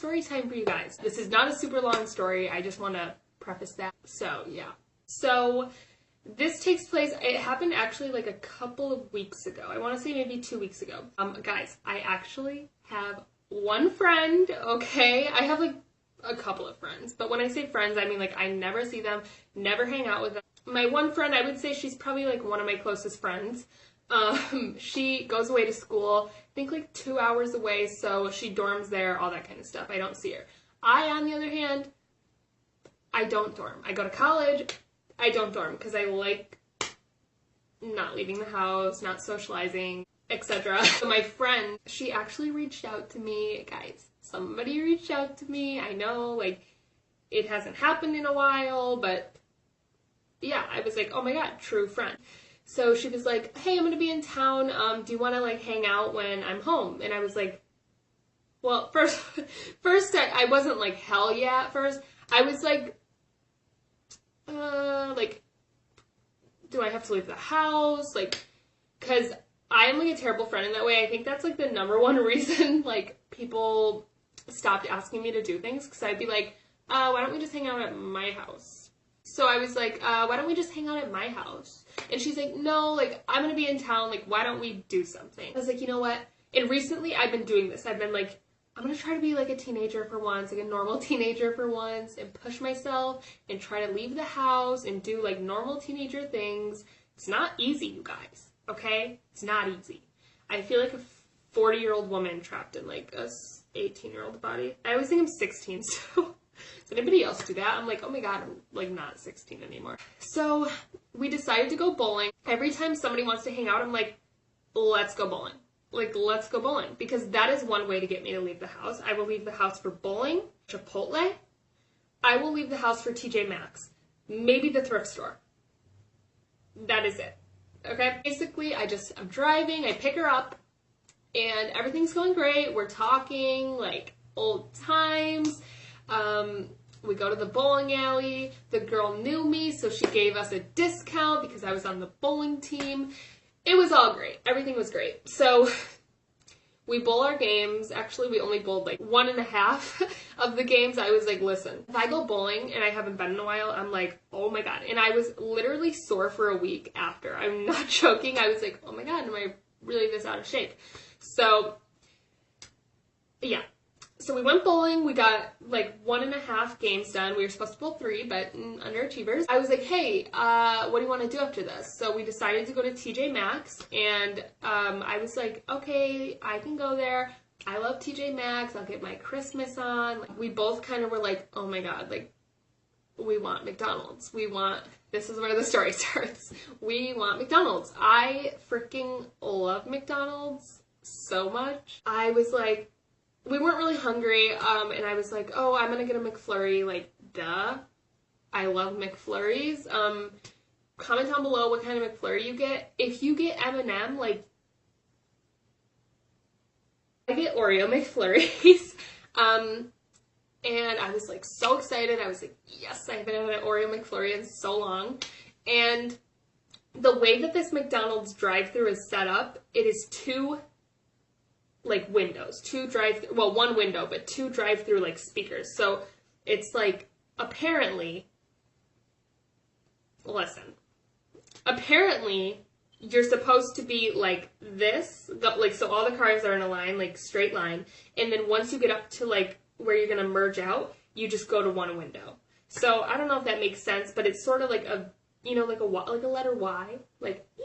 story time for you guys. This is not a super long story. I just want to preface that. So, yeah. So, this takes place, it happened actually like a couple of weeks ago. I want to say maybe 2 weeks ago. Guys, I actually have one friend, okay? I have like a couple of friends, but when I say friends, I mean like I never see them, never hang out with them. My one friend, I would say she's probably like one of my closest friends. She goes away to school, I think like 2 hours away, so she dorms there, all that kind of stuff. I don't see her. I, on the other hand, I don't dorm. I go to college, I don't dorm because I like not leaving the house, not socializing, etc. So my friend, she actually reached out to me, guys. Somebody reached out to me. I know, like, it hasn't happened in a while, but yeah, I was like, oh my god, true friend. So she was like, hey, I'm gonna be in town. Do you want to like hang out when I'm home? And I was like, well, first I wasn't like hell yeah at first. I was like, do I have to leave the house? Like, cause I'm like a terrible friend in that way. I think that's like the number one reason like people stopped asking me to do things, because I'd be like, why don't we just hang out at my house? So I was like, why don't we just hang out at my house? And she's like, no, like, I'm gonna be in town, like, why don't we do something? I was like, you know what? And recently I've been doing this. I've been like, I'm gonna try to be like a teenager for once, like a normal teenager for once, and push myself and try to leave the house and do like normal teenager things. It's not easy, you guys, okay? It's not easy. I feel like a 40-year-old woman trapped in like a 18-year-old body. I always think I'm 16, so does anybody else do that? I'm like, oh my god, I'm like not 16 anymore. So we decided to go bowling. Every time somebody wants to hang out, I'm like, let's go bowling. Like, let's go bowling. Because that is one way to get me to leave the house. I will leave the house for bowling, Chipotle. I will leave the house for TJ Maxx. Maybe the thrift store. That is it. Okay? Basically, I'm driving, I pick her up, and everything's going great. We're talking, like, old times. We go to the bowling alley. The girl knew me, so she gave us a discount because I was on the bowling team. It was all great. Everything was great. So we bowl our games. Actually, we only bowled like 1.5 of the games. I was like, listen, if I go bowling and I haven't been in a while, I'm like, oh my god. And I was literally sore for a week after. I'm not joking. I was like, oh my god, am I really this out of shape? So yeah. So we went bowling, we got like 1.5 games done. We were supposed to bowl 3, but underachievers. I was like, hey, what do you want to do after this? So we decided to go to TJ Maxx, and I was like, okay, I can go there. I love TJ Maxx. I'll get my Christmas on. Like, we both kind of were like, oh my god, like, we want McDonald's. This is where the story starts. We want McDonald's. I freaking love McDonald's so much. I was like, we weren't really hungry, and I was like, oh, I'm gonna get a McFlurry, like, duh. I love McFlurries. Comment down below what kind of McFlurry you get. If you get M&M, like, I get Oreo McFlurries. And I was, like, so excited. I was like, yes, I haven't had an Oreo McFlurry in so long. And the way that this McDonald's drive-thru is set up, it is two like windows, one window, but 2 drive-through like speakers. So it's like, apparently you're supposed to be like this, like, so all the cars are in a line, like straight line, and then once you get up to like where you're gonna merge out, you just go to one window. So I don't know if that makes sense, but it's sort of like a, you know, like a letter Y, like ee.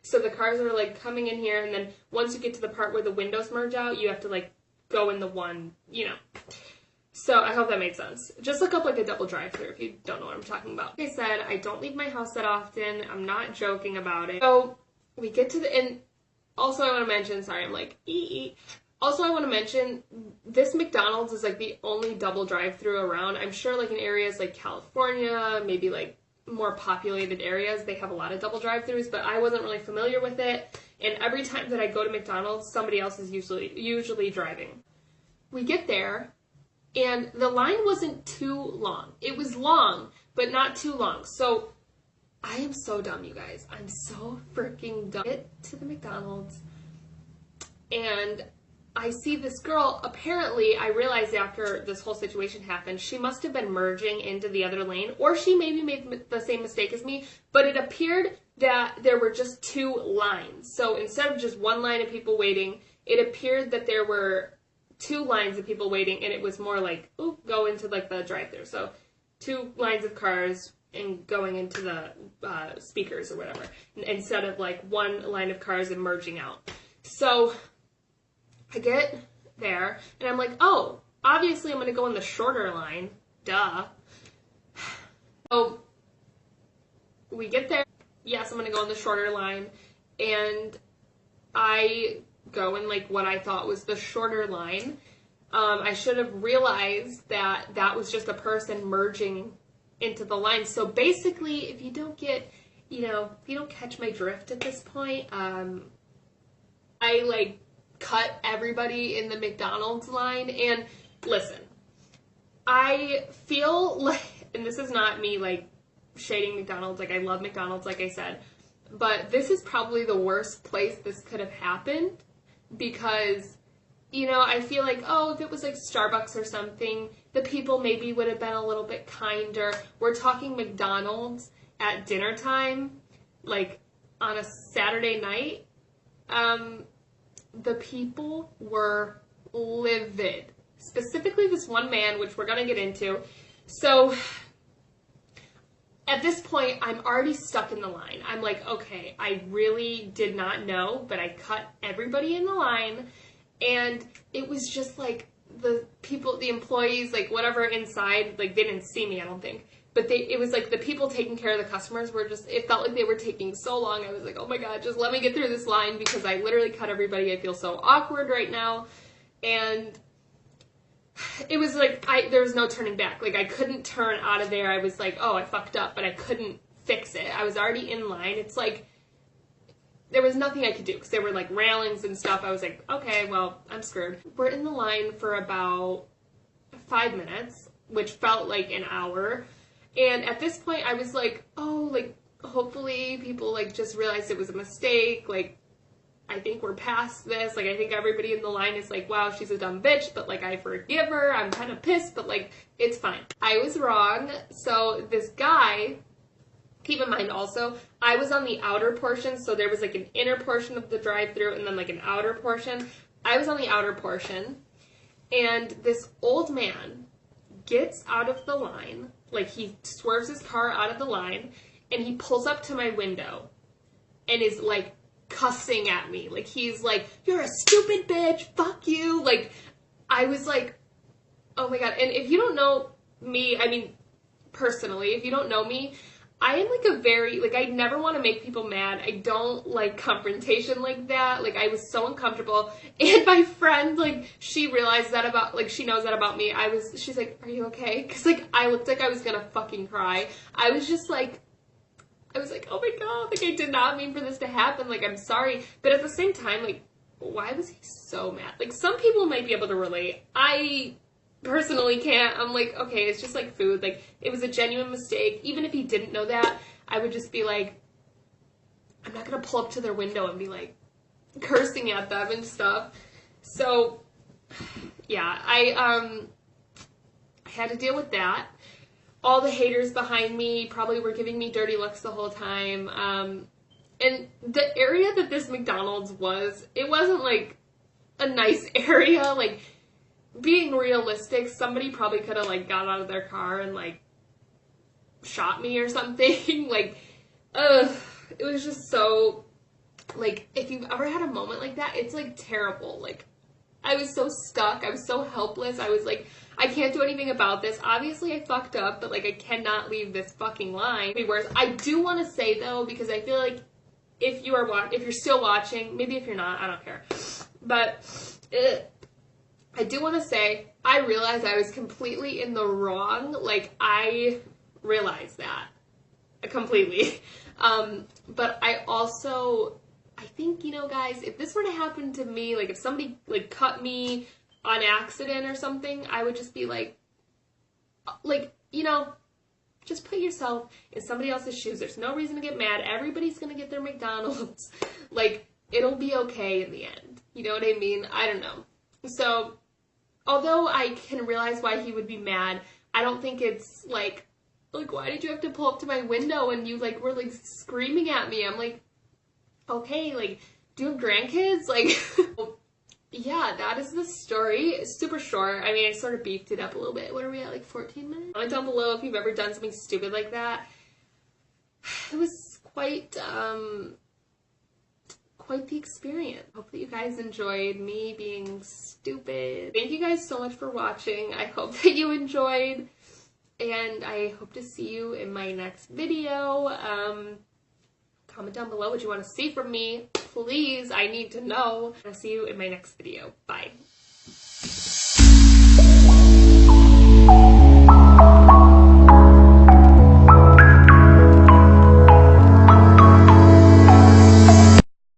So the cars are like coming in here, and then once you get to the part where the windows merge out, you have to like go in the one, you know. So I hope that made sense. Just look up like a double drive-thru if you don't know what I'm talking about. Like I said, I don't leave my house that often. I'm not joking about it. So we get to and also I want to mention, sorry, I'm like, Also, I want to mention, this McDonald's is like the only double drive-thru around. I'm sure like in areas like California, maybe like more populated areas, they have a lot of double drive-thrus, but I wasn't really familiar with it. And every time that I go to McDonald's, somebody else is usually driving. We get there, and the line wasn't too long. It was long, but not too long. So I am so dumb, you guys. I'm so freaking dumb. Get to the McDonald's, and I see this girl, apparently, I realized after this whole situation happened, she must have been merging into the other lane, or she maybe made the same mistake as me, but it appeared that there were just two lines. So instead of just one line of people waiting, it appeared that there were two lines of people waiting, and it was more like, ooh, go into like the drive-thru. So two lines of cars and going into the speakers or whatever, instead of like one line of cars and merging out. So I get there, and I'm like, oh, obviously I'm going to go in the shorter line. Duh. So we get there. Yes, I'm going to go in the shorter line, and I go in like what I thought was the shorter line. I should have realized that that was just a person merging into the line. So basically, if you don't get, if you don't catch my drift at this point, I like cut everybody in the McDonald's line. And listen, I feel like, and this is not me like shading McDonald's, like I love McDonald's, like I said, but this is probably the worst place this could have happened, because I feel like, oh, if it was like Starbucks or something, the people maybe would have been a little bit kinder. We're talking McDonald's at dinner time, like on a Saturday night. The people were livid. Specifically this one man, which we're going to get into. So at this point, I'm already stuck in the line. I'm like, okay, I really did not know, but I cut everybody in the line. And it was just like the people, the employees, like whatever inside, like they didn't see me, I don't think. But it was like the people taking care of the customers were just, it felt like they were taking so long. I was like, oh my God, just let me get through this line, because I literally cut everybody. I feel so awkward right now. And it was like, there was no turning back. Like I couldn't turn out of there. I was like, oh, I fucked up, but I couldn't fix it. I was already in line. It's like, there was nothing I could do, because there were like railings and stuff. I was like, okay, well, I'm screwed. We're in the line for about 5 minutes, which felt like an hour. And at this point, I was like, oh, like, hopefully people like just realized it was a mistake. Like, I think we're past this. Like, I think everybody in the line is like, wow, she's a dumb bitch, but like, I forgive her. I'm kind of pissed, but like, it's fine. I was wrong. So this guy, keep in mind also, I was on the outer portion, so there was like an inner portion of the drive-thru and then like an outer portion. I was on the outer portion, and this old man gets out of the line, like he swerves his car out of the line, and he pulls up to my window and is like cussing at me. Like he's like, you're a stupid bitch, fuck you. Like I was like, oh my God. And if you don't know me, I mean, personally, if you don't know me, I am like a very, like, I never want to make people mad. I don't like confrontation like that. Like, I was so uncomfortable. And my friend, like, she realized that about, like, she knows that about me. She's like, are you okay? Because, like, I looked like I was gonna fucking cry. I was like, oh my God, like, I did not mean for this to happen. Like, I'm sorry. But at the same time, like, why was he so mad? Like, some people might be able to relate. I personally can't. I'm like, okay, it's just like food. Like, it was a genuine mistake. Even if he didn't know that, I would just be like, I'm not gonna pull up to their window and be like cursing at them and stuff. So yeah, I had to deal with that. All the haters behind me probably were giving me dirty looks the whole time. And the area that this McDonald's was, it wasn't like a nice area. Like, being realistic, somebody probably could have like got out of their car and like shot me or something. Like, it was just so, like, if you've ever had a moment like that, it's like terrible. Like, I was so stuck. I was so helpless. I was like, I can't do anything about this. Obviously I fucked up, but like, I cannot leave this fucking line. It'd be worse. I do want to say though, because I feel like if you're still watching, maybe if you're not, I don't care. But I do want to say, I realized I was completely in the wrong. Like, I realized that completely. But I also, I think, guys, if this were to happen to me, like if somebody like cut me on accident or something, I would just be like, just put yourself in somebody else's shoes. There's no reason to get mad. Everybody's going to get their McDonald's. Like, it'll be okay in the end. You know what I mean? I don't know. So, although I can realize why he would be mad, I don't think it's like, why did you have to pull up to my window and you, like, were, like, screaming at me? I'm like, okay, like, do you have grandkids? Like, yeah, that is the story. It's super short. I mean, I sort of beefed it up a little bit. What are we at, like 14 minutes? Comment down below if you've ever done something stupid like that. It was quite the experience. Hope that you guys enjoyed me being stupid. Thank you guys so much for watching. I hope that you enjoyed, and I hope to see you in my next video. Comment down below what you want to see from me. Please, I need to know. I'll see you in my next video. Bye.